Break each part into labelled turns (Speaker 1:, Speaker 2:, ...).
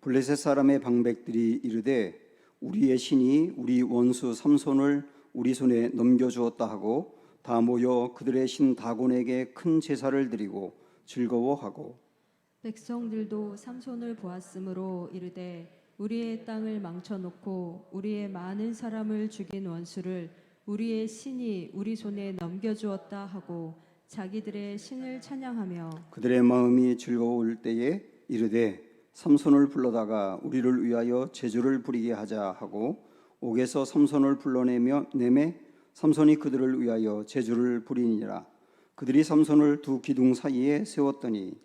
Speaker 1: 블레셋 사람의 방백들이 이르되 우리의 신이 우리 원수 삼손을 우리 손에 넘겨주었다 하고 다 모여 그들의 신 다곤에게 큰 제사를 드리고 즐거워하고
Speaker 2: 백성들도 삼손을 보았으므로 이르되 우리의 땅을 망쳐놓고 우리의 많은 사람을 죽인 원수를 우리의 신이 우리 손에 넘겨주었다 하고 자기들의 신을 찬양하며
Speaker 1: 그들의 마음이 즐거울 때에 이르되 삼손을 불러다가 우리를 위하여 제주를 부리게 하자 하고 옥에서 삼손을 불러내며 내매 삼손이 그들을 위하여 제주를 부리니라. 그들이 삼손을 두 기둥 사이에 세웠더니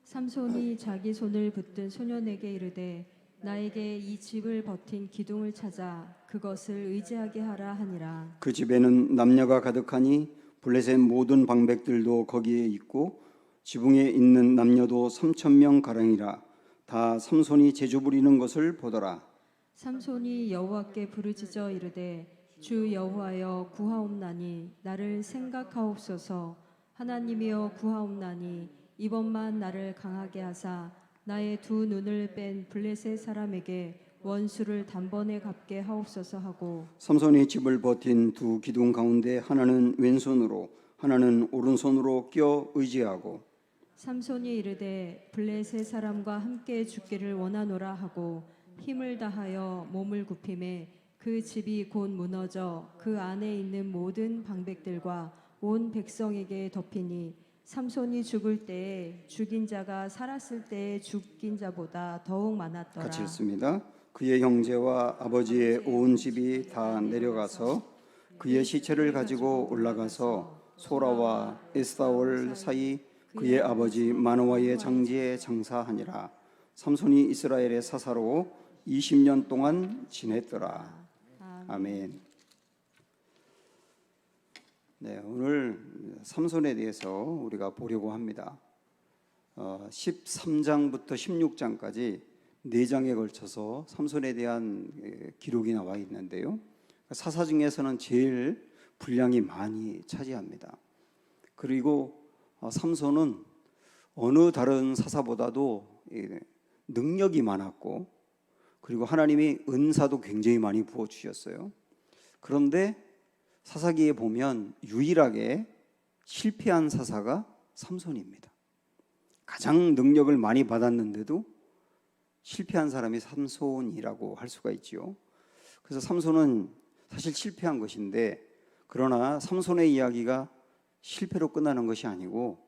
Speaker 2: 삼손이 자기 손을 붙든 소년에게 이르되 나에게 이 집을 버틴 기둥을 찾아 그것을 의지하게 하라 하니라.
Speaker 1: 그 집에는 남녀가 가득하니 블레셋 모든 방백들도 거기에 있고 지붕에 있는 남녀도 3,000명 가량이라. 다 삼손이 제주 부리는 것을 보더라.
Speaker 2: 삼손이 여호와께 부르짖어 이르되 주 여호와여 구하옵나니 나를 생각하옵소서. 하나님이여 구하옵나니 이번만 나를 강하게 하사 나의 두 눈을 뺀 블레셋 사람에게 원수를 단번에 갚게 하옵소서 하고
Speaker 1: 삼손이 집을 버틴 두 기둥 가운데 하나는 왼손으로 하나는 오른손으로 끼어 의지하고
Speaker 2: 삼손이 이르되 블레셋 사람과 함께 죽기를 원하노라 하고 힘을 다하여 몸을 굽히매 그 집이 곧 무너져 그 안에 있는 모든 방백들과 온 백성에게 덮이니 삼손이 죽을 때에 죽인 자가 살았을 때에 죽인 자보다 더욱 많았더라.
Speaker 1: 같이 읽습니다. 그의 형제와 아버지의 온 집이 다 내려가서 그의 시체를 가지고 올라가서 소라와 에스타올 사이 그의 아버지 마노아의 장지에 장사하니라. 삼손이 이스라엘의 사사로 20년 동안 지냈더라. 아멘. 네, 오늘 삼손에 대해서 우리가 보려고 합니다. 13장부터 16장까지 4장에 걸쳐서 삼손에 대한 기록이 나와 있는데요. 사사 중에서는 제일 분량이 많이 차지합니다. 그리고 삼손은 어느 다른 사사보다도 능력이 많았고 그리고 하나님이 은사도 굉장히 많이 부어주셨어요. 그런데 사사기에 보면 유일하게 실패한 사사가 삼손입니다. 가장 능력을 많이 받았는데도 실패한 사람이 삼손이라고 할 수가 있지요. 그래서 삼손은 사실 실패한 것인데 그러나 삼손의 이야기가 실패로 끝나는 것이 아니고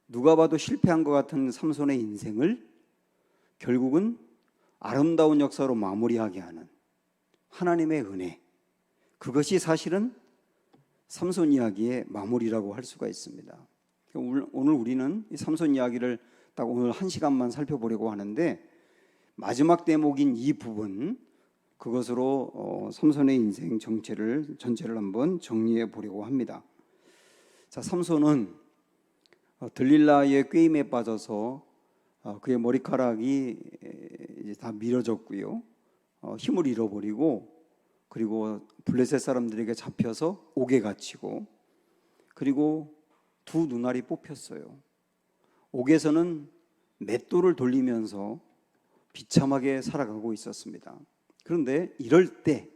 Speaker 1: 누가 봐도 실패한 것 같은 삼손의 인생을 결국은 아름다운 역사로 마무리하게 하는 하나님의 은혜, 그것이 삼손 이야기의 마무리라고 할 수가 있습니다. 오늘 우리는 이 삼손 이야기를 딱 오늘 1시간만 살펴보려고 하는데 마지막 대목인 이 부분, 그것으로 삼손의 인생 전체를 한번 정리해 보려고 합니다. 자, 삼손은 들릴라의 꾀임에 빠져서 그의 머리카락이 이제 다 밀어졌고요. 힘을 잃어버리고 그리고 블레셋 사람들에게 잡혀서 옥에 갇히고 그리고 두 눈알이 뽑혔어요. 옥에서는 맷돌을 돌리면서 비참하게 살아가고 있었습니다. 그런데 이럴 때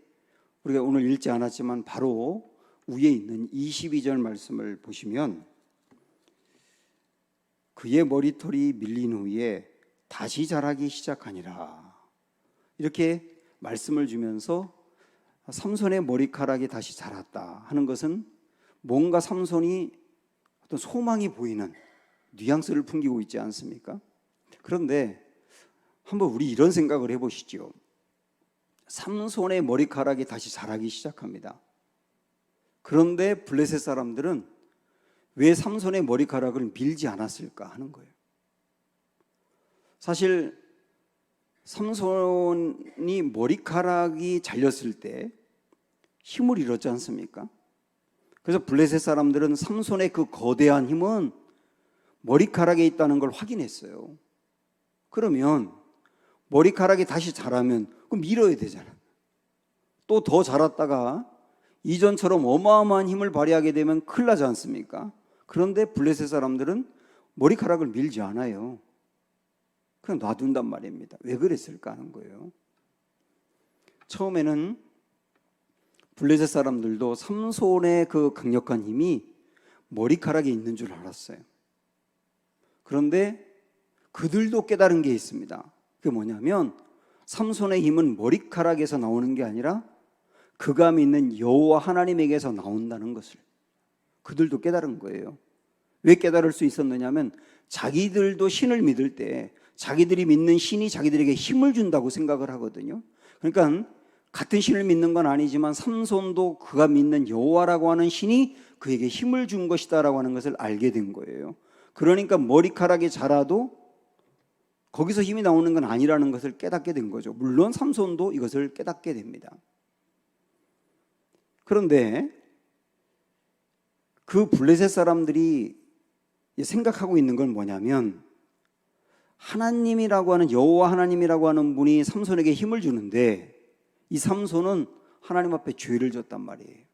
Speaker 1: 우리가 오늘 읽지 않았지만 바로 위에 있는 22절 말씀을 보시면 그의 머리털이 밀린 후에 다시 자라기 시작하니라 이렇게 말씀을 주면서 삼손의 머리카락이 다시 자랐다 하는 것은 뭔가 삼손이 어떤 소망이 보이는 뉘앙스를 풍기고 있지 않습니까? 그런데 한번 우리 이런 생각을 해보시죠. 삼손의 머리카락이 다시 자라기 시작합니다. 그런데 블레셋 사람들은 왜 삼손의 머리카락을 밀지 않았을까 하는 거예요. 사실 삼손이 머리카락이 잘렸을 때 힘을 잃었지 않습니까? 그래서 블레셋 사람들은 삼손의 그 거대한 힘은 머리카락에 있다는 걸 확인했어요. 그러면 머리카락이 다시 자라면 그럼 밀어야 되잖아. 또 더 자랐다가 이전처럼 어마어마한 힘을 발휘하게 되면 큰일 나지 않습니까? 그런데 블레셋 사람들은 머리카락을 밀지 않아요. 그냥 놔둔단 말입니다. 왜 그랬을까 하는 거예요. 처음에는 블레셋 사람들도 삼손의 그 강력한 힘이 머리카락에 있는 줄 알았어요. 그런데 그들도 깨달은 게 있습니다. 그게 뭐냐면 삼손의 힘은 머리카락에서 나오는 게 아니라 그가 믿는 여호와 하나님에게서 나온다는 것을 그들도 깨달은 거예요. 왜 깨달을 수 있었느냐면 자기들도 신을 믿을 때 자기들이 믿는 신이 자기들에게 힘을 준다고 생각을 하거든요. 그러니까 같은 신을 믿는 건 아니지만 삼손도 그가 믿는 여호와라고 하는 신이 그에게 힘을 준 것이다라고 하는 것을 알게 된 거예요. 그러니까 머리카락이 자라도 거기서 힘이 나오는 건 아니라는 것을 깨닫게 된 거죠. 물론 삼손도 이것을 깨닫게 됩니다. 그런데 그 블레셋 사람들이 생각하고 있는 건 뭐냐면 하나님이라고 하는 여호와 하나님이라고 하는 분이 삼손에게 힘을 주는데 이 삼손은 하나님 앞에 죄를 졌단 말이에요.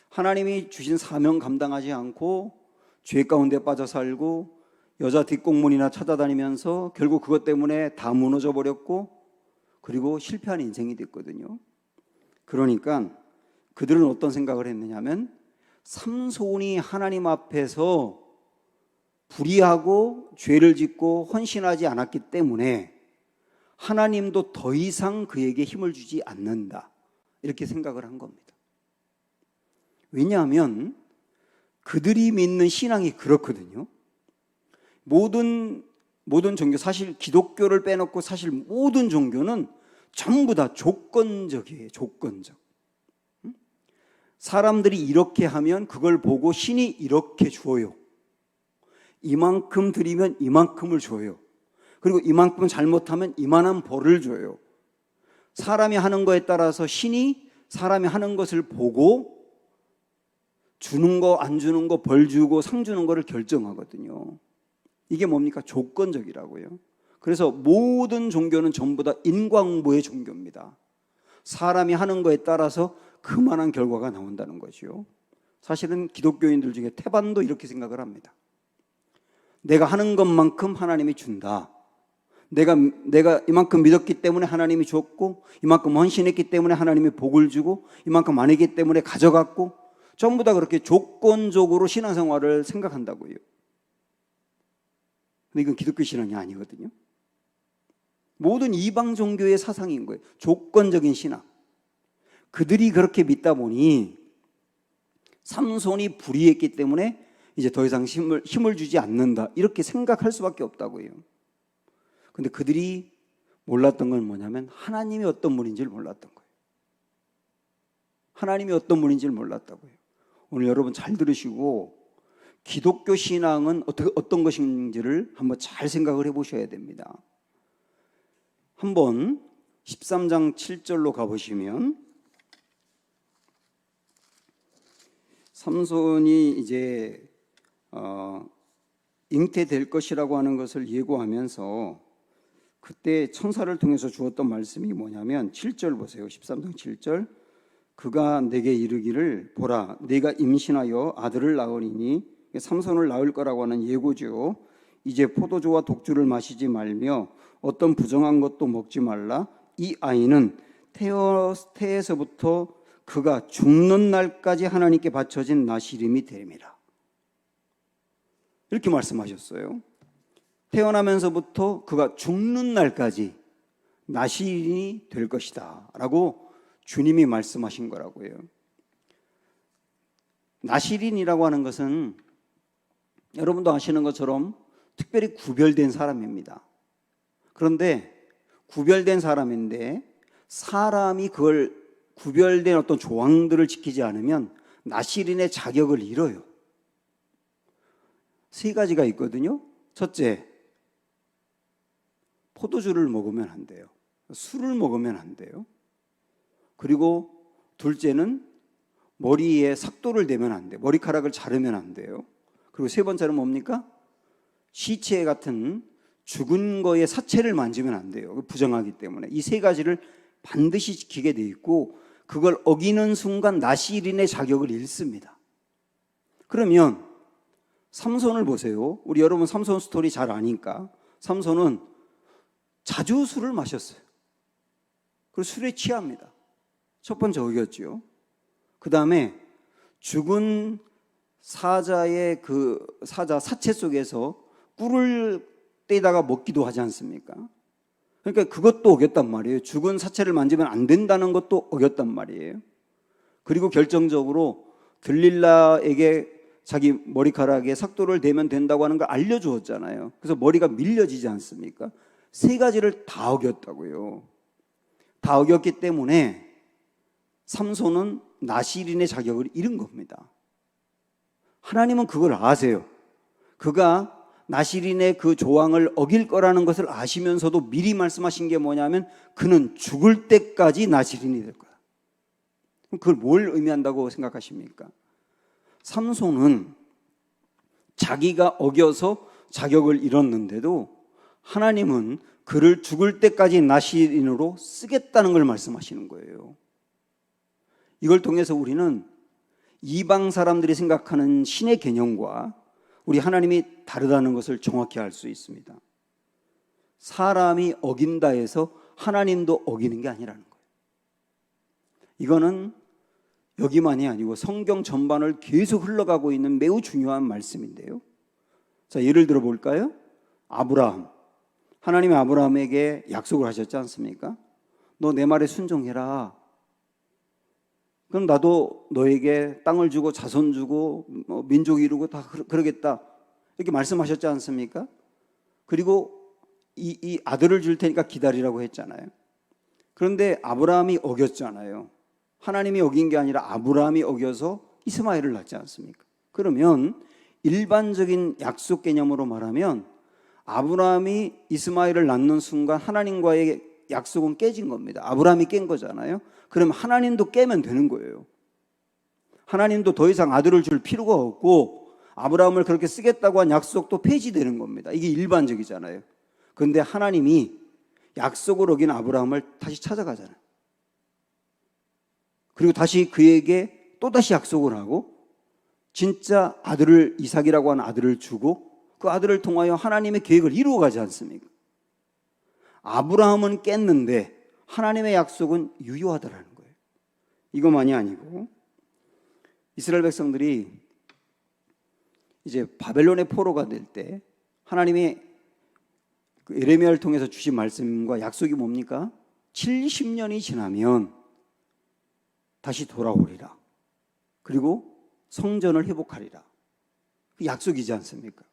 Speaker 1: 하나님이 주신 사명 감당하지 않고 죄 가운데 빠져 살고 여자 뒷공문이나 찾아다니면서 결국 그것 때문에 다 무너져 버렸고 그리고 실패한 인생이 됐거든요. 그러니까 그들은 어떤 생각을 했느냐면 삼손이 하나님 앞에서 불의하고 죄를 짓고 헌신하지 않았기 때문에 하나님도 더 이상 그에게 힘을 주지 않는다, 이렇게 생각을 한 겁니다. 왜냐하면 그들이 믿는 신앙이 그렇거든요. 모든 종교, 사실 기독교를 빼놓고 사실 모든 종교는 전부 다 조건적이에요. 조건적. 사람들이 이렇게 하면 그걸 보고 신이 이렇게 줘요. 이만큼 드리면 이만큼을 줘요. 그리고 이만큼 잘못하면 이만한 벌을 줘요. 사람이 하는 거에 따라서 신이 사람이 하는 것을 보고 주는 거 안 주는 거, 벌 주고 상 주는 거를 결정하거든요. 이게 뭡니까? 조건적이라고요. 그래서 모든 종교는 전부 다 인과응보의 종교입니다. 사람이 하는 거에 따라서 그만한 결과가 나온다는 거죠. 사실은 기독교인들 중에 태반도 이렇게 생각을 합니다. 내가 하는 것만큼 하나님이 준다. 내가 이만큼 믿었기 때문에 하나님이 줬고, 이만큼 헌신했기 때문에 하나님이 복을 주고, 이만큼 안 했기 때문에 가져갔고, 전부 다 그렇게 조건적으로 신앙생활을 생각한다고요. 근데 이건 기독교 신앙이 아니거든요. 모든 이방 종교의 사상인 거예요. 조건적인 신앙. 그들이 그렇게 믿다 보니 삼손이 불의했기 때문에 이제 더 이상 힘을 주지 않는다, 이렇게 생각할 수밖에 없다고요. 근데 그들이 몰랐던 건 뭐냐면 하나님이 어떤 분인지를 몰랐던 거예요. 하나님이 어떤 분인지를 몰랐다고요. 오늘 여러분 잘 들으시고 기독교 신앙은 어떤 것인지를 한번 잘 생각을 해보셔야 됩니다. 한번 13장 7절로 가보시면 삼손이 이제 잉태될 것이라고 하는 것을 예고하면서 그때 천사를 통해서 주었던 말씀이 뭐냐면 7절 보세요. 13장 7절. 그가 내게 이르기를 보라 내가 임신하여 아들을 낳으리니, 삼손을 낳을 거라고 하는 예고죠. 이제 포도주와 독주를 마시지 말며 어떤 부정한 것도 먹지 말라. 이 아이는 태에서부터 그가 죽는 날까지 하나님께 바쳐진 나시림이 되리라. 이렇게 말씀하셨어요. 태어나면서부터 그가 죽는 날까지 나시림이 될 것이다 라고 주님이 말씀하신 거라고요. 나시린이라고 하는 것은 여러분도 아시는 것처럼 특별히 구별된 사람입니다. 그런데 구별된 사람인데 사람이 그걸 구별된 어떤 조항들을 지키지 않으면 나시린의 자격을 잃어요. 세 가지가 있거든요. 첫째, 포도주를 먹으면 안 돼요. 술을 먹으면 안 돼요. 그리고 둘째는 머리에 삭도를 대면 안 돼요. 머리카락을 자르면 안 돼요. 그리고 세 번째는 뭡니까? 시체 같은 죽은 거의 사체를 만지면 안 돼요. 부정하기 때문에. 이 세 가지를 반드시 지키게 돼 있고 그걸 어기는 순간 나시린의 자격을 잃습니다. 그러면 삼손을 보세요. 우리 여러분 삼손 스토리 잘 아니까 삼손은 자주 술을 마셨어요. 그리고 술에 취합니다. 첫 번째 어겼지요. 그 다음에 죽은 사자의 그 사자 사체 속에서 꿀을 떼다가 먹기도 하지 않습니까? 그러니까 그것도 어겼단 말이에요. 죽은 사체를 만지면 안 된다는 것도 어겼단 말이에요. 그리고 결정적으로 들릴라에게 자기 머리카락에 삭도를 대면 된다고 하는 걸 알려주었잖아요. 그래서 머리가 밀려지지 않습니까? 세 가지를 다 어겼다고요. 다 어겼기 때문에 삼손은 나실인의 자격을 잃은 겁니다. 하나님은 그걸 아세요. 그가 나실인의 그 조항을 어길 거라는 것을 아시면서도 미리 말씀하신 게 뭐냐면 그는 죽을 때까지 나실인이 될 거야. 그걸 뭘 의미한다고 생각하십니까? 삼손은 자기가 어겨서 자격을 잃었는데도 하나님은 그를 죽을 때까지 나실인으로 쓰겠다는 걸 말씀하시는 거예요. 이걸 통해서 우리는 이방 사람들이 생각하는 신의 개념과 우리 하나님이 다르다는 것을 정확히 알 수 있습니다. 사람이 어긴다 해서 하나님도 어기는 게 아니라는 거예요. 이거는 여기만이 아니고 성경 전반을 계속 흘러가고 있는 매우 중요한 말씀인데요. 자, 예를 들어 볼까요? 아브라함. 하나님이 아브라함에게 약속을 하셨지 않습니까? 너 내 말에 순종해라. 그럼 나도 너에게 땅을 주고 자손 주고 민족 이루고 다 그러겠다. 이렇게 말씀하셨지 않습니까? 그리고 이 아들을 줄 테니까 기다리라고 했잖아요. 그런데 아브라함이 어겼잖아요. 하나님이 어긴 게 아니라 아브라함이 어겨서 이스마엘을 낳지 않습니까? 그러면 일반적인 약속 개념으로 말하면 아브라함이 이스마엘을 낳는 순간 하나님과의 약속은 깨진 겁니다. 아브라함이 깬 거잖아요. 그럼 하나님도 깨면 되는 거예요. 하나님도 더 이상 아들을 줄 필요가 없고 아브라함을 그렇게 쓰겠다고 한 약속도 폐지되는 겁니다. 이게 일반적이잖아요. 그런데 하나님이 약속을 어긴 아브라함을 다시 찾아가잖아요. 그리고 다시 그에게 또다시 약속을 하고 진짜 아들을 이삭이라고 하는 아들을 주고 그 아들을 통하여 하나님의 계획을 이루어가지 않습니까? 아브라함은 깼는데 하나님의 약속은 유효하더라는 거예요. 이것만이 아니고 이스라엘 백성들이 이제 바벨론의 포로가 될 때 하나님이 그 예레미야를 통해서 주신 말씀과 약속이 뭡니까? 70년이 지나면 다시 돌아오리라. 그리고 성전을 회복하리라. 그 약속이지 않습니까?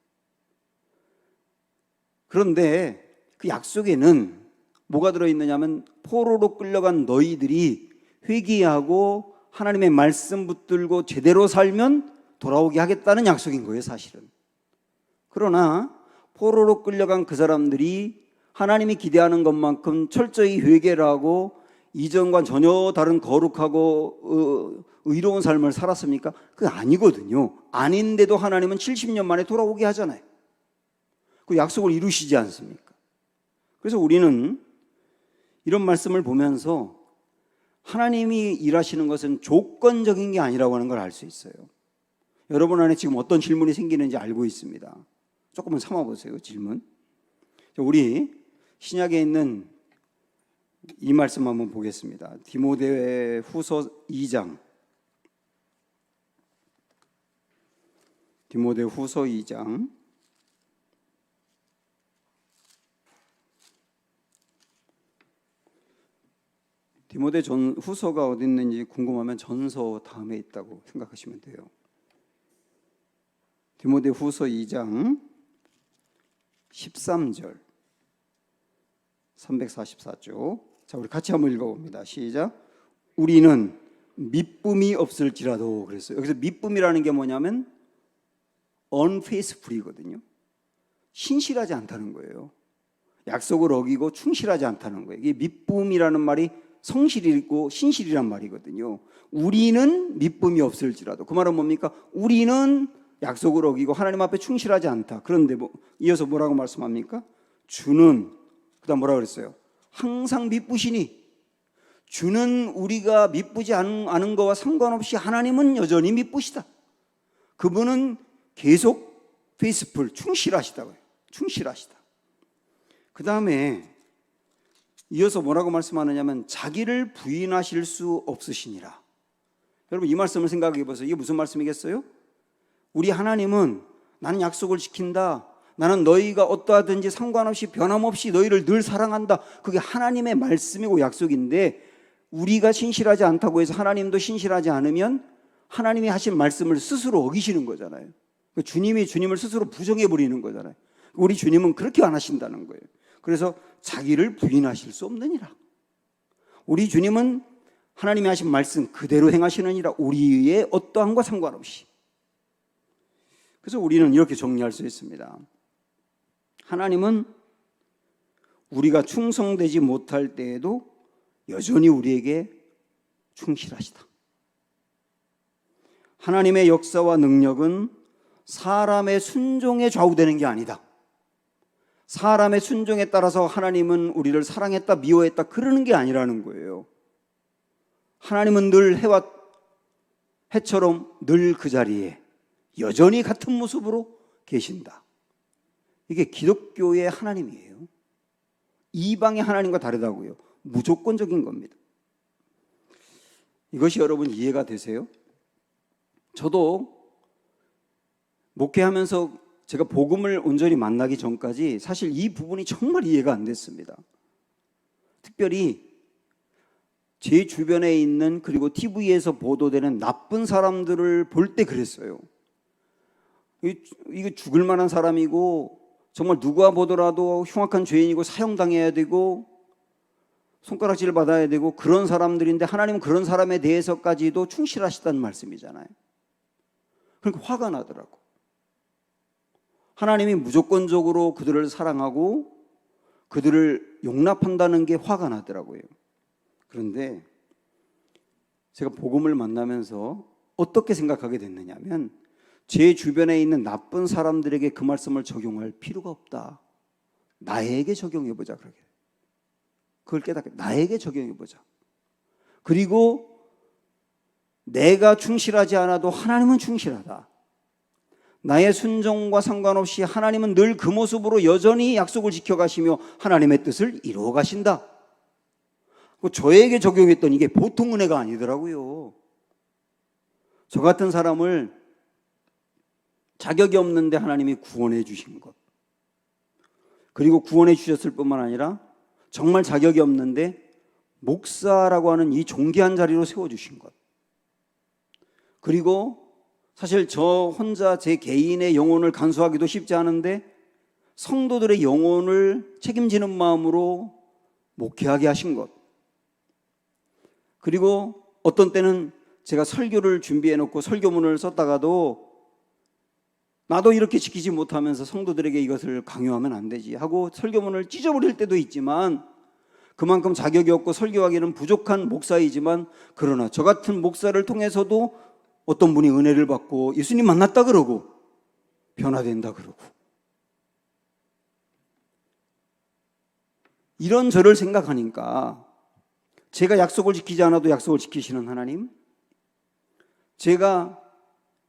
Speaker 1: 그런데 그 약속에는 뭐가 들어있느냐면 포로로 끌려간 너희들이 회개하고 하나님의 말씀 붙들고 제대로 살면 돌아오게 하겠다는 약속인 거예요, 사실은. 그러나 포로로 끌려간 그 사람들이 하나님이 기대하는 것만큼 철저히 회개를 하고 이전과 전혀 다른 거룩하고 의로운 삶을 살았습니까? 그게 아니거든요. 아닌데도 하나님은 70년 만에 돌아오게 하잖아요. 그 약속을 이루시지 않습니까? 그래서 우리는 이런 말씀을 보면서 하나님이 일하시는 것은 조건적인 게 아니라고 하는 걸 알 수 있어요. 여러분 안에 지금 어떤 질문이 생기는지 알고 있습니다. 조금만 참아보세요, 질문. 우리 신약에 있는 이 말씀 한번 보겠습니다. 디모데 후서 2장. 디모데 후서 2장. 디모데 후서가 어디 있는지 궁금하면 전서 다음에 있다고 생각하시면 돼요. 디모데 후서 2장 13절 344쪽. 자, 우리 같이 한번 읽어봅니다. 시작. 우리는 미쁨이 없을지라도 그랬어요. 여기서 미쁨이라는 게 뭐냐면 unfaithful이거든요. 신실하지 않다는 거예요. 약속을 어기고 충실하지 않다는 거예요. 이게 미쁨이라는 말이 성실이고 신실이란 말이거든요. 우리는 미쁨이 없을지라도. 그 말은 뭡니까? 우리는 약속을 어기고 하나님 앞에 충실하지 않다. 그런데 이어서 뭐라고 말씀합니까? 주는, 그 다음 뭐라고 그랬어요? 항상 미쁘시니. 주는 우리가 미쁘지 않은 거와 상관없이 하나님은 여전히 미쁘시다. 그분은 계속 faithful, 충실하시다고요. 충실하시다. 그 다음에 이어서 뭐라고 말씀하느냐면 자기를 부인하실 수 없으시니라. 여러분 이 말씀을 생각해 보세요. 이게 무슨 말씀이겠어요? 우리 하나님은 나는 약속을 지킨다. 나는 너희가 어떠하든지 상관없이 변함없이 너희를 늘 사랑한다. 그게 하나님의 말씀이고 약속인데 우리가 신실하지 않다고 해서 하나님도 신실하지 않으면 하나님이 하신 말씀을 스스로 어기시는 거잖아요. 주님이 주님을 스스로 부정해 버리는 거잖아요. 우리 주님은 그렇게 안 하신다는 거예요. 그래서 자기를 부인하실 수 없느니라. 우리 주님은 하나님이 하신 말씀 그대로 행하시느니라. 우리의 어떠함과 상관없이. 그래서 우리는 이렇게 정리할 수 있습니다. 하나님은 우리가 충성되지 못할 때에도 여전히 우리에게 충실하시다. 하나님의 역사와 능력은 사람의 순종에 좌우되는 게 아니다. 사람의 순종에 따라서 하나님은 우리를 사랑했다, 미워했다 그러는 게 아니라는 거예요. 하나님은 늘 해와 해처럼 늘 그 자리에 여전히 같은 모습으로 계신다. 이게 기독교의 하나님이에요. 이방의 하나님과 다르다고요. 무조건적인 겁니다. 이것이 여러분 이해가 되세요? 저도 목회하면서 제가 복음을 온전히 만나기 전까지 사실 이 부분이 정말 이해가 안 됐습니다. 특별히 제 주변에 있는 그리고 TV에서 보도되는 나쁜 사람들을 볼 때 그랬어요. 이게 죽을 만한 사람이고 정말 누가 보더라도 흉악한 죄인이고 사형당해야 되고 손가락질을 받아야 되고 그런 사람들인데 하나님은 그런 사람에 대해서까지도 충실하시다는 말씀이잖아요. 그러니까 화가 나더라고. 하나님이 무조건적으로 그들을 사랑하고 그들을 용납한다는 게 화가 나더라고요. 그런데 제가 복음을 만나면서 어떻게 생각하게 됐느냐면 제 주변에 있는 나쁜 사람들에게 그 말씀을 적용할 필요가 없다. 나에게 적용해보자. 그걸 깨닫게 나에게 적용해보자. 그리고 내가 충실하지 않아도 하나님은 충실하다. 나의 순종과 상관없이 하나님은 늘 그 모습으로 여전히 약속을 지켜가시며 하나님의 뜻을 이루어 가신다. 저에게 적용했던 이게 보통 은혜가 아니더라고요. 저 같은 사람을 자격이 없는데 하나님이 구원해 주신 것, 그리고 구원해 주셨을 뿐만 아니라 정말 자격이 없는데 목사라고 하는 이 존귀한 자리로 세워주신 것, 그리고 사실 저 혼자 제 개인의 영혼을 간수하기도 쉽지 않은데 성도들의 영혼을 책임지는 마음으로 목회하게 하신 것, 그리고 어떤 때는 제가 설교를 준비해 놓고 설교문을 썼다가도 나도 이렇게 지키지 못하면서 성도들에게 이것을 강요하면 안 되지 하고 설교문을 찢어버릴 때도 있지만 그만큼 자격이 없고 설교하기는 부족한 목사이지만 그러나 저 같은 목사를 통해서도 어떤 분이 은혜를 받고 예수님 만났다 그러고 변화된다 그러고 이런 저를 생각하니까 제가 약속을 지키지 않아도 약속을 지키시는 하나님, 제가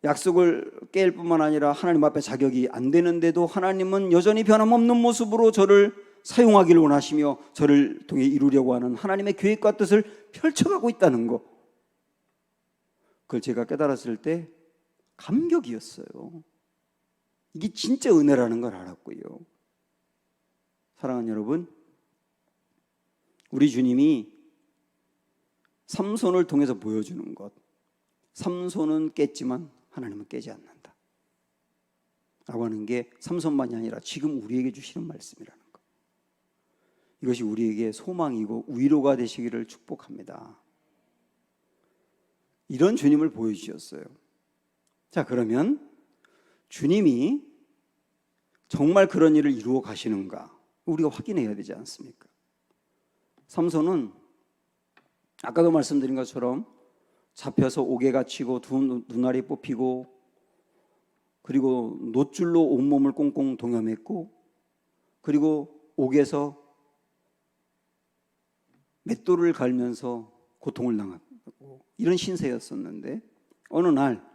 Speaker 1: 약속을 깰 뿐만 아니라 하나님 앞에 자격이 안 되는데도 하나님은 여전히 변함없는 모습으로 저를 사용하기를 원하시며 저를 통해 이루려고 하는 하나님의 계획과 뜻을 펼쳐가고 있다는 것, 그걸 제가 깨달았을 때 감격이었어요. 이게 진짜 은혜라는 걸 알았고요. 사랑하는 여러분, 우리 주님이 삼손을 통해서 보여주는 것, 삼손은 깼지만 하나님은 깨지 않는다 라고 하는 게 삼손만이 아니라 지금 우리에게 주시는 말씀이라는 것, 이것이 우리에게 소망이고 위로가 되시기를 축복합니다. 이런 주님을 보여주셨어요. 자, 그러면 주님이 정말 그런 일을 이루어 가시는가 우리가 확인해야 되지 않습니까? 삼손은 아까도 말씀드린 것처럼 잡혀서 옥에 갇히고 두 눈알이 뽑히고 그리고 놋줄로 온몸을 꽁꽁 동여맸고 그리고 옥에서 맷돌을 갈면서 고통을 당하고 이런 신세였었는데 어느 날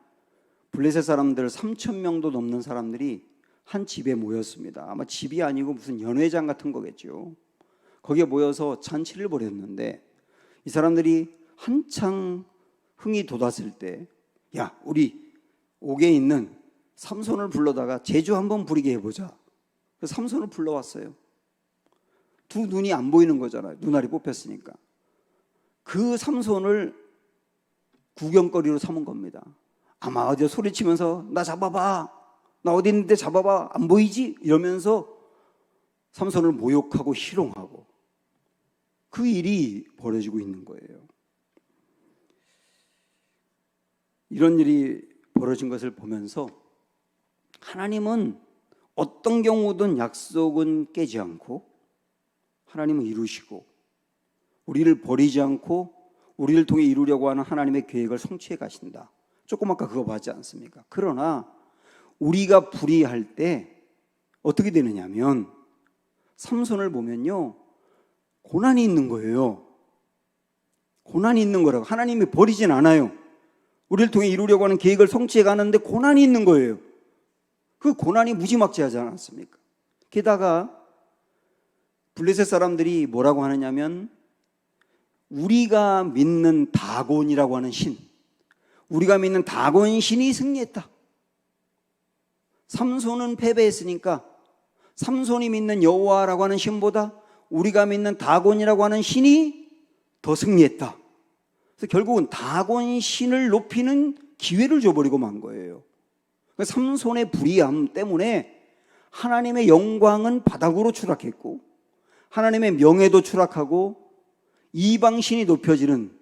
Speaker 1: 블레셋 사람들 3,000명도 넘는 사람들이 한 집에 모였습니다. 아마 집이 아니고 무슨 연회장 같은 거겠죠. 거기에 모여서 잔치를 벌였는데 이 사람들이 한창 흥이 돋았을 때, 야, 우리 옥에 있는 삼손을 불러다가 제주 한번 부리게 해보자. 그래서 삼손을 불러왔어요. 두 눈이 안 보이는 거잖아요. 눈알이 뽑혔으니까. 그 삼손을 구경거리로 삼은 겁니다. 아마 어제 소리치면서 나 잡아봐, 나 어디 있는데 잡아봐, 안 보이지? 이러면서 삼손을 모욕하고 희롱하고 그 일이 벌어지고 있는 거예요. 이런 일이 벌어진 것을 보면서 하나님은 어떤 경우든 약속은 깨지 않고 하나님은 이루시고 우리를 버리지 않고 우리를 통해 이루려고 하는 하나님의 계획을 성취해 가신다. 조금 아까 그거 봤지 않습니까? 그러나 우리가 불의할 때 어떻게 되느냐면 삼손을 보면요, 고난이 있는 거예요. 고난이 있는 거라고. 하나님이 버리진 않아요. 우리를 통해 이루려고 하는 계획을 성취해 가는데 고난이 있는 거예요. 그 고난이 무지막지하지 않았습니까? 게다가 블레셋 사람들이 뭐라고 하느냐면 우리가 믿는 다곤이라고 하는 신, 우리가 믿는 다곤 신이 승리했다. 삼손은 패배했으니까 삼손이 믿는 여호와라고 하는 신보다 우리가 믿는 다곤이라고 하는 신이 더 승리했다. 그래서 결국은 다곤 신을 높이는 기회를 줘버리고 만 거예요. 삼손의 불의함 때문에 하나님의 영광은 바닥으로 추락했고 하나님의 명예도 추락하고 이방신이 높여지는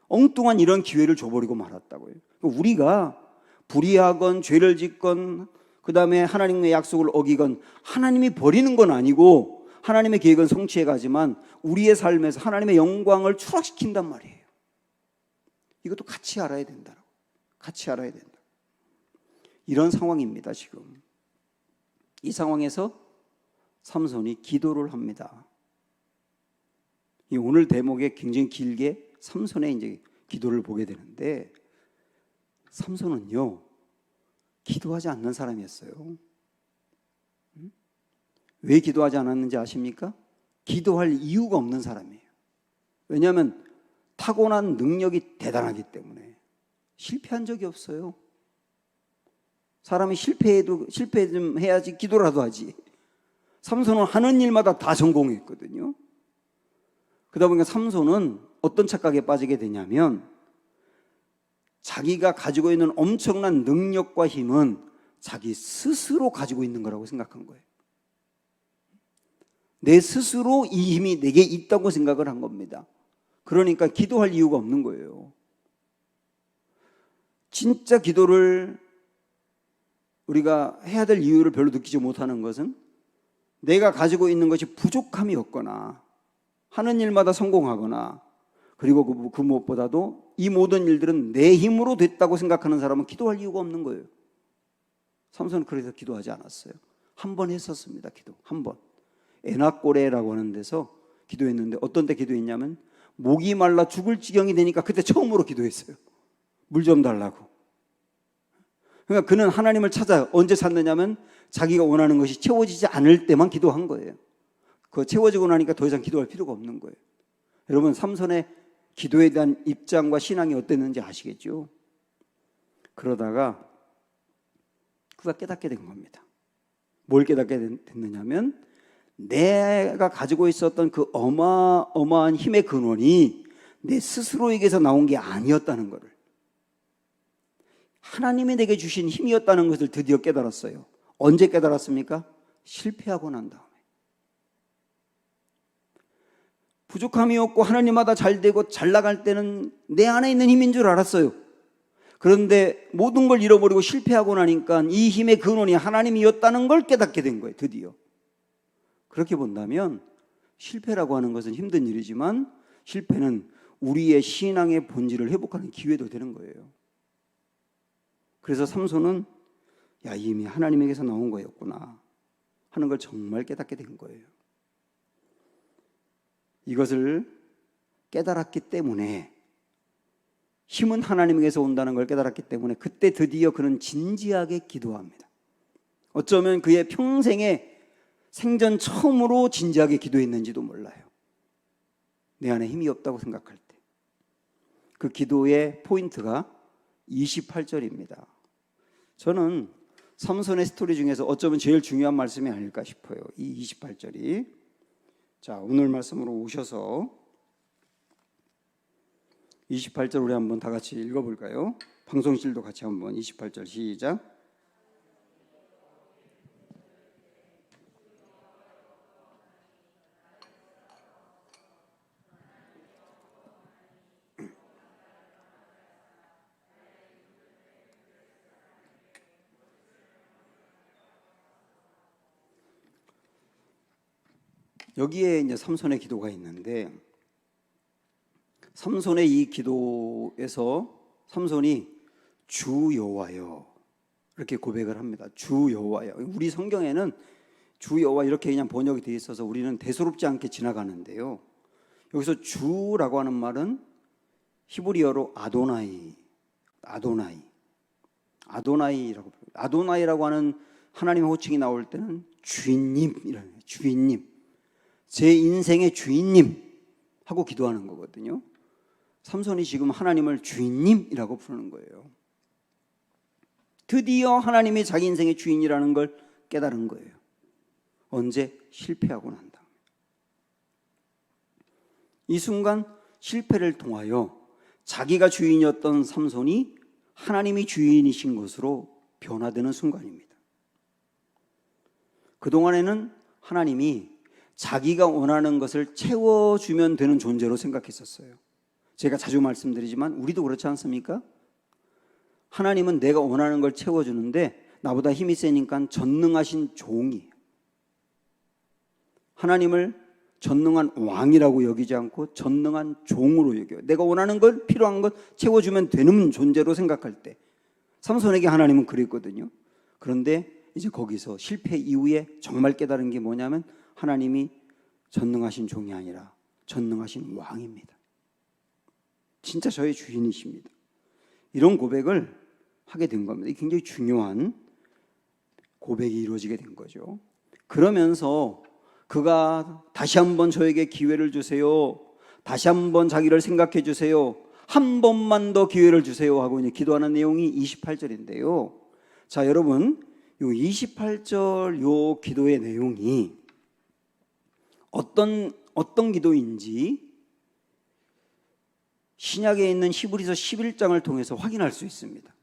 Speaker 1: 엉뚱한 이런 기회를 줘버리고 말았다고요. 우리가 불의하건 죄를 짓건 그 다음에 하나님의 약속을 어기건 하나님이 버리는 건 아니고 하나님의 계획은 성취해 가지만 우리의 삶에서 하나님의 영광을 추락시킨단 말이에요. 이것도 같이 알아야 된다고. 같이 알아야 된다. 이런 상황입니다. 지금 이 상황에서 삼손이 기도를 합니다. 이 오늘 대목에 굉장히 길게 삼손의 이제 기도를 보게 되는데 삼손은요 기도하지 않는 사람이었어요. 왜 기도하지 않았는지 아십니까? 기도할 이유가 없는 사람이에요. 왜냐하면 타고난 능력이 대단하기 때문에 실패한 적이 없어요. 사람이 실패 좀 해야지 기도라도 하지. 삼손은 하는 일마다 다 성공했거든요. 그러다 보니까 삼손은 어떤 착각에 빠지게 되냐면 자기가 가지고 있는 엄청난 능력과 힘은 자기 스스로 가지고 있는 거라고 생각한 거예요. 내 스스로 이 힘이 내게 있다고 생각을 한 겁니다. 그러니까 기도할 이유가 없는 거예요. 진짜 기도를 우리가 해야 될 이유를 별로 느끼지 못하는 것은 내가 가지고 있는 것이 부족함이 없거나 하는 일마다 성공하거나 그리고 그 무엇보다도 이 모든 일들은 내 힘으로 됐다고 생각하는 사람은 기도할 이유가 없는 거예요. 삼손은 그래서 기도하지 않았어요. 한 번 했었습니다. 기도 한 번. 에낙고레라고 하는 데서 기도했는데 어떤 때 기도했냐면 목이 말라 죽을 지경이 되니까 그때 처음으로 기도했어요. 물 좀 달라고. 그러니까 그는 하나님을 찾아요. 언제 찾느냐면 자기가 원하는 것이 채워지지 않을 때만 기도한 거예요. 그거 채워지고 나니까 더 이상 기도할 필요가 없는 거예요. 여러분 삼손의 기도에 대한 입장과 신앙이 어땠는지 아시겠죠? 그러다가 그가 깨닫게 된 겁니다. 뭘 깨닫게 됐느냐면 내가 가지고 있었던 그 어마어마한 힘의 근원이 내 스스로에게서 나온 게 아니었다는 것을, 하나님이 내게 주신 힘이었다는 것을 드디어 깨달았어요. 언제 깨달았습니까? 실패하고 난 다음에. 부족함이 없고 하나님마다 잘 되고 잘 나갈 때는 내 안에 있는 힘인 줄 알았어요. 그런데 모든 걸 잃어버리고 실패하고 나니까 이 힘의 근원이 하나님이었다는 걸 깨닫게 된 거예요. 드디어. 그렇게 본다면 실패라고 하는 것은 힘든 일이지만 실패는 우리의 신앙의 본질을 회복하는 기회도 되는 거예요. 그래서 삼손은 야, 이미 하나님에게서 나온 거였구나 하는 걸 정말 깨닫게 된 거예요. 이것을 깨달았기 때문에, 힘은 하나님에게서 온다는 걸 깨달았기 때문에 그때 드디어 그는 진지하게 기도합니다. 어쩌면 그의 평생에 생전 처음으로 진지하게 기도했는지도 몰라요. 내 안에 힘이 없다고 생각할 때. 그 기도의 포인트가 28절입니다. 저는 삼손의 스토리 중에서 어쩌면 제일 중요한 말씀이 아닐까 싶어요. 이 28절이. 자, 오늘 말씀으로 오셔서 28절 우리 한번 다 같이 읽어볼까요? 방송실도 같이 한번 28절 시작. 여기에 이제 삼손의 기도가 있는데, 삼손의 이 기도에서 삼손이 주 여호와여 이렇게 고백을 합니다. 주 여호와여. 우리 성경에는 주 여호와 이렇게 그냥 번역이 되어 있어서 우리는 대수롭지 않게 지나가는데요. 여기서 주라고 하는 말은 히브리어로 아도나이라고 하는 하나님의 호칭이 나올 때는 주인님이라는 거예요. 주인님, 제 인생의 주인님 하고 기도하는 거거든요. 삼손이 지금 하나님을 주인님이라고 부르는 거예요. 드디어 하나님이 자기 인생의 주인이라는 걸 깨달은 거예요. 언제? 실패하고 난 다음에. 이 순간 실패를 통하여 자기가 주인이었던 삼손이 하나님이 주인이신 것으로 변화되는 순간입니다. 그동안에는 하나님이 자기가 원하는 것을 채워주면 되는 존재로 생각했었어요. 제가 자주 말씀드리지만 우리도 그렇지 않습니까? 하나님은 내가 원하는 걸 채워주는데 나보다 힘이 세니까 전능하신 종이에요. 하나님을 전능한 왕이라고 여기지 않고 전능한 종으로 여겨요. 내가 원하는 걸, 필요한 것 채워주면 되는 존재로 생각할 때 삼손에게 하나님은 그랬거든요. 그런데 이제 거기서 실패 이후에 정말 깨달은 게 뭐냐면 하나님이 전능하신 종이 아니라 전능하신 왕입니다. 진짜 저의 주인이십니다. 이런 고백을 하게 된 겁니다. 이게 굉장히 중요한 고백이 이루어지게 된 거죠. 그러면서 그가 다시 한번 저에게 기회를 주세요. 다시 한번 자기를 생각해 주세요. 한 번만 더 기회를 주세요 하고 이제 기도하는 내용이 28절인데요. 자, 여러분, 요 28절 요 기도의 내용이 어떤 기도인지 신약에 있는 히브리서 11장을 통해서 확인할 수 있습니다.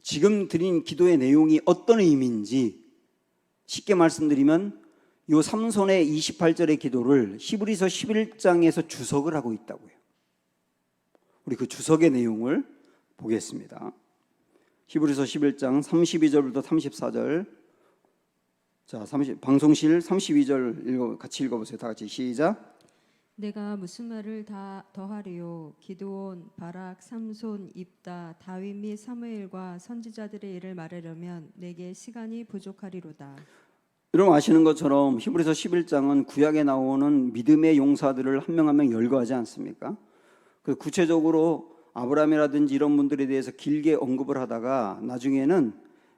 Speaker 1: 지금 드린 기도의 내용이 어떤 의미인지 쉽게 말씀드리면 요 삼손의 28절의 기도를 히브리서 11장에서 주석을 하고 있다고요. 우리 그 주석의 내용을 보겠습니다. 히브리서 11장 32절부터 34절. 자, 방송실 32절 같이 읽어보세요. 다 같이 시작.
Speaker 2: 내가 무슨 말을 다 더하리요. 기드온, 바락, 삼손, 입다, 다윗 및 사무엘과 선지자들의 일을 말하려면 내게 시간이 부족하리로다.
Speaker 1: 여러분 아시는 것처럼 히브리서 11장은 구약에 나오는 믿음의 용사들을 한 명 한 명 열거하지 않습니까? 그 구체적으로 아브라함이라든지 이런 분들에 대해서 길게 언급을 하다가 나중에는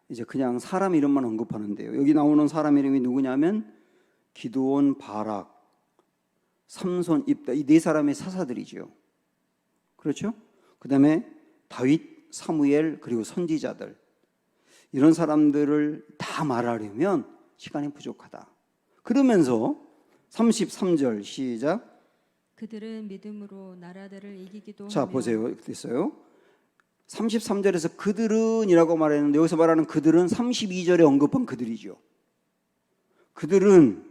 Speaker 1: 이제 그냥 사람 이름만 언급하는데요. 여기 나오는 사람 이름이 누구냐면 기드온, 바락, 삼손, 입다, 이 네 사람의 사사들이죠. 그렇죠? 그 다음에 다윗, 사무엘, 그리고 선지자들, 이런 사람들을 다 말하려면 시간이 부족하다. 그러면서 33절 시작.
Speaker 2: 그들은 믿음으로 나라들을 이기기도
Speaker 1: 자,
Speaker 2: 하며.
Speaker 1: 보세요. 됐어요. 33절에서 그들은 이라고 말했는데 여기서 말하는 그들은 32절에 언급한 그들이죠. 그들은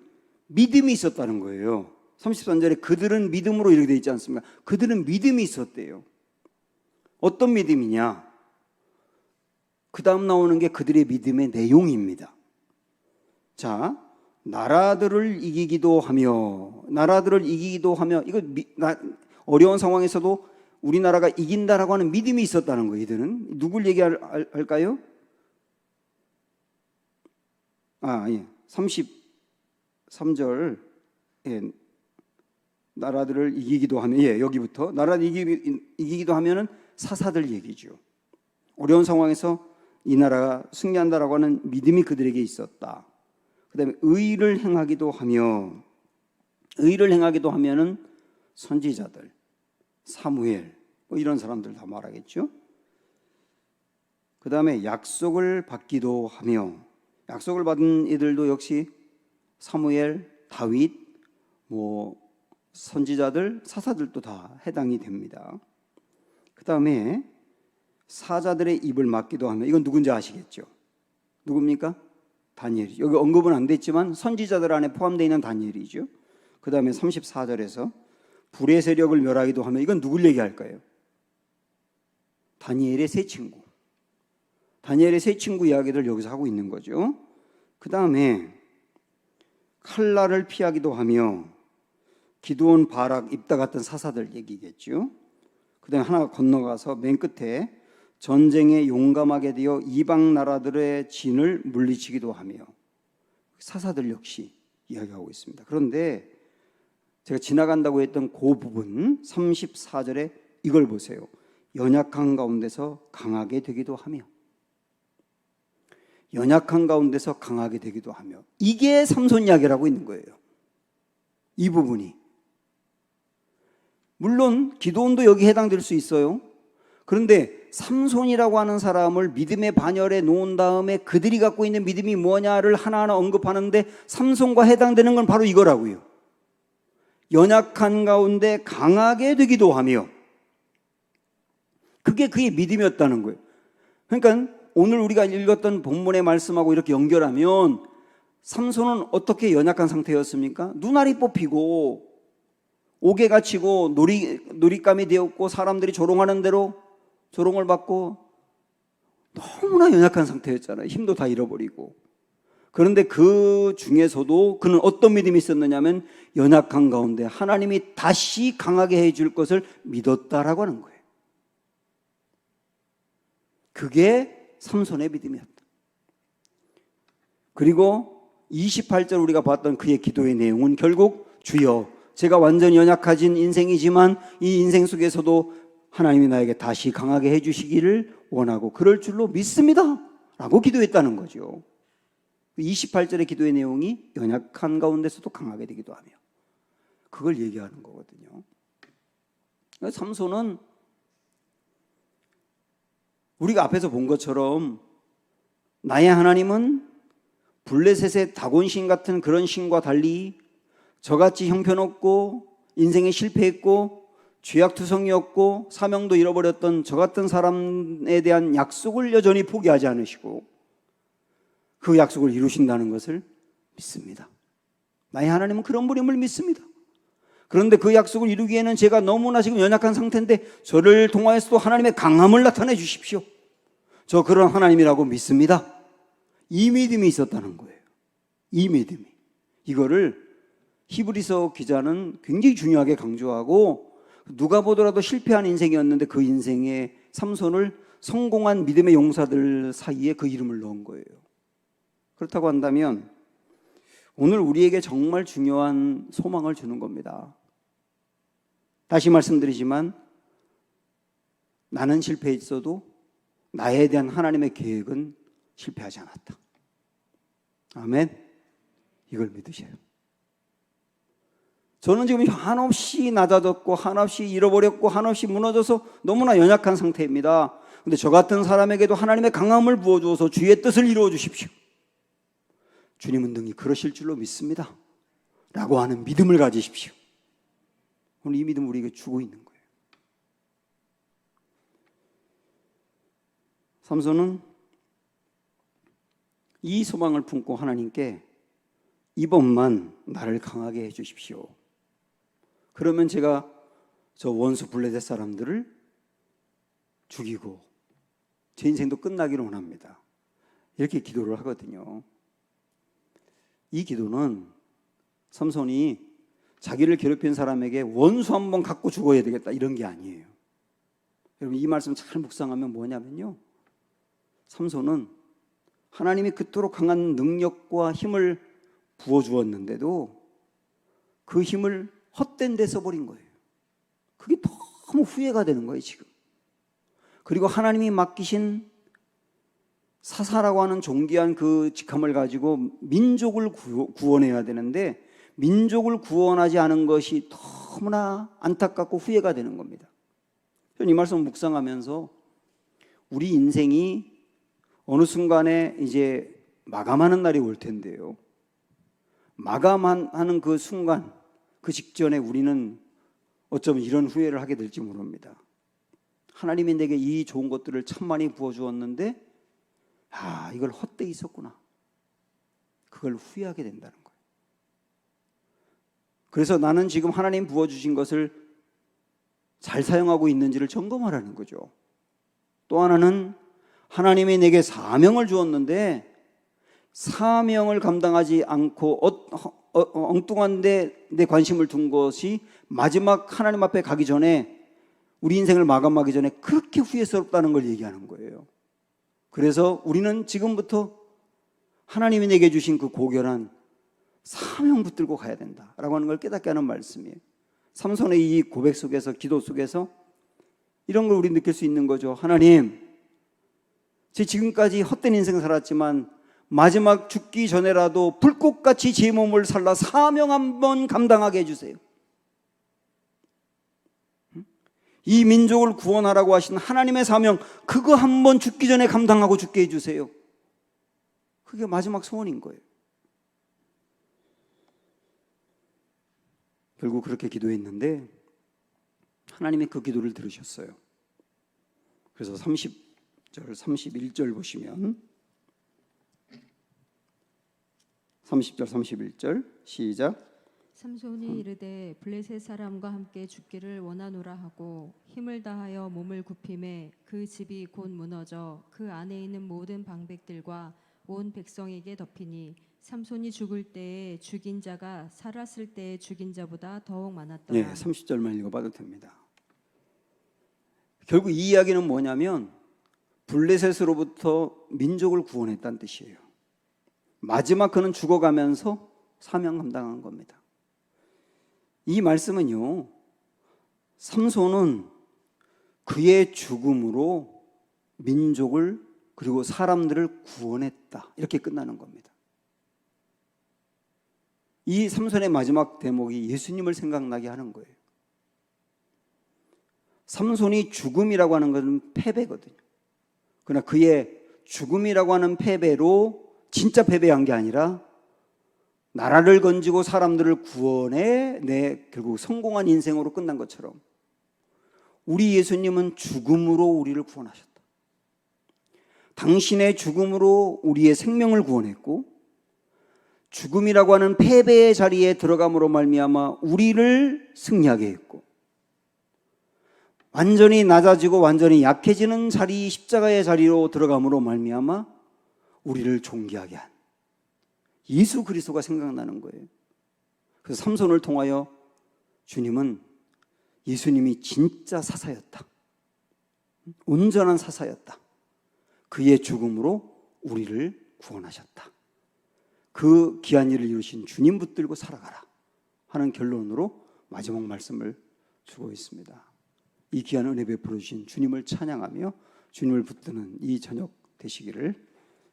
Speaker 1: 믿음이 있었다는 거예요. 33절에 그들은 믿음으로 이렇게 되어 있지 않습니까? 그들은 믿음이 있었대요. 어떤 믿음이냐? 그 다음 나오는 게 그들의 믿음의 내용입니다. 자, 나라들을 이기기도 하며 이거 어려운 상황에서도 우리나라가 이긴다라고 하는 믿음이 있었다는 거예요. 이들은 누굴 얘기할까요? 33절 나라들을 이기기도 하면 여기부터 나라를 이기기도 하면은 사사들 얘기죠. 어려운 상황에서 이 나라가 승리한다라고 하는 믿음이 그들에게 있었다. 그 다음에 의를 행하기도 하면은 선지자들, 사무엘 뭐 이런 사람들 다 말하겠죠. 그 다음에 약속을 받기도 하며, 약속을 받은 이들도 역시 사무엘, 다윗, 뭐 선지자들, 사사들도 다 해당이 됩니다. 그 다음에 사자들의 입을 막기도 하며, 이건 누군지 아시겠죠? 누굽니까? 다니엘이. 여기 언급은 안 됐지만 선지자들 안에 포함되어 있는 다니엘이죠. 그 다음에 34절에서 불의 세력을 멸하기도 하며, 이건 누굴 얘기할까요? 다니엘의 세 친구. 다니엘의 세 친구 이야기를 여기서 하고 있는 거죠. 그 다음에 칼날을 피하기도 하며, 기드온, 바락, 입다 같은 사사들 얘기겠죠. 그 다음에 하나 건너가서 맨 끝에 전쟁에 용감하게 되어 이방 나라들의 진을 물리치기도 하며, 사사들 역시 이야기하고 있습니다. 그런데 제가 지나간다고 했던 그 부분 34절에 이걸 보세요. 연약한 가운데서 강하게 되기도 하며, 연약한 가운데서 강하게 되기도 하며, 이게 삼손 이야기라고 있는 거예요. 이 부분이. 물론 기드온도 여기 해당될 수 있어요. 그런데 삼손이라고 하는 사람을 믿음의 반열에 놓은 다음에 그들이 갖고 있는 믿음이 뭐냐를 하나하나 언급하는데, 삼손과 해당되는 건 바로 이거라고요. 연약한 가운데 강하게 되기도 하며, 그게 그의 믿음이었다는 거예요. 그러니까 오늘 우리가 읽었던 본문의 말씀하고 이렇게 연결하면, 삼손은 어떻게 연약한 상태였습니까? 눈알이 뽑히고 옥에 갇히고 놀잇감이 되었고, 사람들이 조롱하는 대로 조롱을 받고 너무나 연약한 상태였잖아요. 힘도 다 잃어버리고. 그런데 그 중에서도 그는 어떤 믿음이 있었느냐면, 연약한 가운데 하나님이 다시 강하게 해줄 것을 믿었다라고 하는 거예요. 그게 삼손의 믿음이었다. 그리고 28절 우리가 봤던 그의 기도의 내용은 결국, 주여, 제가 완전히 연약해진 인생이지만 이 인생 속에서도 하나님이 나에게 다시 강하게 해주시기를 원하고 그럴 줄로 믿습니다 라고 기도했다는 거죠. 28절의 기도의 내용이 연약한 가운데서도 강하게 되기도 하며, 그걸 얘기하는 거거든요. 삼손은 우리가 앞에서 본 것처럼 나의 하나님은 블레셋의 다곤신 같은 그런 신과 달리 저같이 형편없고 인생에 실패했고 죄악투성이었고 사명도 잃어버렸던 저 같은 사람에 대한 약속을 여전히 포기하지 않으시고 그 약속을 이루신다는 것을 믿습니다. 나의 하나님은 그런 분임을 믿습니다. 그런데 그 약속을 이루기에는 제가 너무나 지금 연약한 상태인데 저를 통하여서도 하나님의 강함을 나타내 주십시오. 저 그런 하나님이라고 믿습니다. 이 믿음이 있었다는 거예요. 이 믿음이. 이거를 히브리서 기자는 굉장히 중요하게 강조하고, 누가 보더라도 실패한 인생이었는데 그 인생에 삼손을 성공한 믿음의 용사들 사이에 그 이름을 넣은 거예요. 그렇다고 한다면 오늘 우리에게 정말 중요한 소망을 주는 겁니다. 다시 말씀드리지만 나는 실패했어도 나에 대한 하나님의 계획은 실패하지 않았다. 아멘. 이걸 믿으셔요. 저는 지금 한없이 낮아졌고 한없이 잃어버렸고 한없이 무너져서 너무나 연약한 상태입니다. 그런데 저 같은 사람에게도 하나님의 강함을 부어주어서 주의 뜻을 이루어 주십시오. 주님은 능히 그러실 줄로 믿습니다 라고 하는 믿음을 가지십시오. 오늘 이 믿음을 우리에게 주고 있는 거예요. 삼손은 이 소망을 품고 하나님께 이번만 나를 강하게 해 주십시오. 그러면 제가 저 원수 블레셋 사람들을 죽이고 제 인생도 끝나기를 원합니다. 이렇게 기도를 하거든요. 이 기도는 삼손이 자기를 괴롭힌 사람에게 원수 한번 갖고 죽어야 되겠다 이런 게 아니에요. 여러분 이 말씀 잘 묵상하면 뭐냐면요, 삼손은 하나님이 그토록 강한 능력과 힘을 부어주었는데도 그 힘을 헛된 데 써버린 거예요. 그게 너무 후회가 되는 거예요 지금. 그리고 하나님이 맡기신 사사라고 하는 존귀한 그 직함을 가지고 민족을 구원해야 되는데 민족을 구원하지 않은 것이 너무나 안타깝고 후회가 되는 겁니다. 저는 이 말씀을 묵상하면서 우리 인생이 어느 순간에 이제 마감하는 날이 올 텐데요. 마감하는 그 순간, 그 직전에 우리는 어쩌면 이런 후회를 하게 될지 모릅니다. 하나님이 내게 이 좋은 것들을 참 많이 부어주었는데 이걸 헛되이 썼구나. 그걸 후회하게 된다는 거예요. 그래서 나는 지금 하나님 부어주신 것을 잘 사용하고 있는지를 점검하라는 거죠. 또 하나는 하나님이 내게 사명을 주었는데 사명을 감당하지 않고 엉뚱한 데 내 관심을 둔 것이 마지막 하나님 앞에 가기 전에 우리 인생을 마감하기 전에 그렇게 후회스럽다는 걸 얘기하는 거예요. 그래서 우리는 지금부터 하나님이 내게 주신 그 고결한 사명 붙들고 가야 된다라고 하는 걸 깨닫게 하는 말씀이에요. 삼손의 이 고백 속에서, 기도 속에서 이런 걸 우리 느낄 수 있는 거죠. 하나님, 제 지금까지 헛된 인생 살았지만 마지막 죽기 전에라도 불꽃같이 제 몸을 살라 사명 한번 감당하게 해주세요. 이 민족을 구원하라고 하신 하나님의 사명, 그거 한번 죽기 전에 감당하고 죽게 해주세요. 그게 마지막 소원인 거예요. 결국 그렇게 기도했는데 하나님이 그 기도를 들으셨어요. 그래서 30절, 31절 보시면 30절, 31절 시작.
Speaker 2: 삼손이 이르되 블레셋 사람과 함께 죽기를 원하노라 하고 힘을 다하여 몸을 굽힘에 그 집이 곧 무너져 그 안에 있는 모든 방백들과 온 백성에게 덮이니 삼손이 죽을 때에 죽인 자가 살았을 때에 죽인 자보다 더욱 많았더라.
Speaker 1: 네, 30절만 읽어봐도 됩니다. 결국 이 이야기는 뭐냐면 블레셋으로부터 민족을 구원했다는 뜻이에요. 마지막 그는 죽어가면서 사명 감당한 겁니다. 이 말씀은요, 삼손은 그의 죽음으로 민족을 그리고 사람들을 구원했다, 이렇게 끝나는 겁니다. 이 삼손의 마지막 대목이 예수님을 생각나게 하는 거예요. 삼손이 죽음이라고 하는 것은 패배거든요. 그러나 그의 죽음이라고 하는 패배로 진짜 패배한 게 아니라 나라를 건지고 사람들을 구원해 결국 성공한 인생으로 끝난 것처럼 우리 예수님은 죽음으로 우리를 구원하셨다. 당신의 죽음으로 우리의 생명을 구원했고 죽음이라고 하는 패배의 자리에 들어감으로 말미암아 우리를 승리하게 했고 완전히 낮아지고 완전히 약해지는 자리, 십자가의 자리로 들어감으로 말미암아 우리를 존귀하게 한 예수 그리스도가 생각나는 거예요. 그래서 삼손을 통하여 주님은 예수님이 진짜 사사였다. 온전한 사사였다. 그의 죽음으로 우리를 구원하셨다. 그 귀한 일을 이루신 주님 붙들고 살아가라 하는 결론으로 마지막 말씀을 주고 있습니다. 이 귀한 은혜 베풀어 주신 주님을 찬양하며 주님을 붙드는 이 저녁 되시기를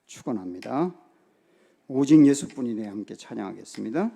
Speaker 1: 축원합니다. 오직 예수뿐이네 함께 찬양하겠습니다.